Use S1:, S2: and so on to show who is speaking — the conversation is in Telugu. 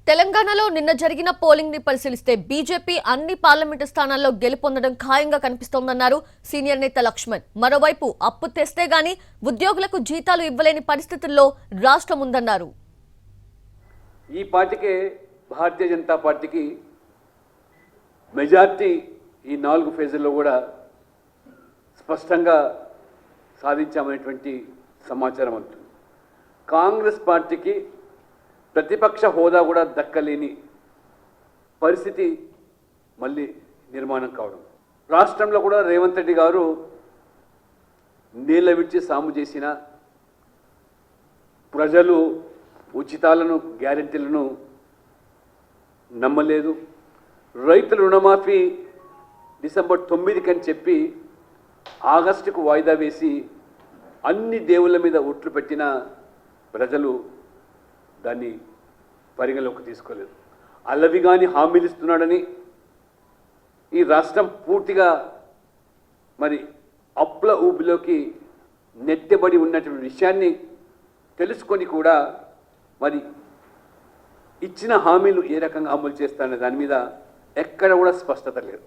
S1: తెలంగాణలో నిన్న జరిగిన పోలింగ్ ని పరిశీలిస్తే బీజేపీ అన్ని పార్లమెంటు స్థానాల్లో గెలుపొందడం ఖాయంగా కనిపిస్తోందన్నారు సీనియర్ నేత లక్ష్మణ్. మరోవైపు అప్పు తెస్తే గాని ఉద్యోగులకు జీతాలు ఇవ్వలేని పరిస్థితుల్లో రాష్ట్రం ఉందన్నారు.
S2: ఈ పార్టీకే భారతీయ జనతా పార్టీకి మెజార్టీ ఈ 4 ఫేజుల్లో కూడా స్పష్టంగా సాధించామనేటువంటి సమాచారం ఉంటుంది. కాంగ్రెస్ పార్టీకి ప్రతిపక్ష హోదా కూడా దక్కలేని పరిస్థితి మళ్ళీ నిర్మాణం కావడం, రాష్ట్రంలో కూడా రేవంత్ రెడ్డి గారు నీళ్ళ విడిచి సాము చేసిన ప్రజలు ఉచితాలను గ్యారెంటీలను నమ్మలేదు. రైతుల రుణమాఫీ డిసెంబర్ 9 అని చెప్పి ఆగస్టుకు వాయిదా వేసి అన్ని దేవుళ్ళ మీద ఒట్లు పెట్టిన ప్రజలు దాన్ని పరిగణలోకి తీసుకోలేదు. అల్లవిగాని హామీలు ఇస్తున్నాడని ఈ రాష్ట్రం పూర్తిగా మరి అప్పుల ఊబిలోకి నెట్టబడి ఉన్నటువంటి విషయాన్ని తెలుసుకొని కూడా మరి ఇచ్చిన హామీలు ఏ రకంగా అమలు చేస్తారనే దాని మీద ఎక్కడ కూడా స్పష్టత లేదు.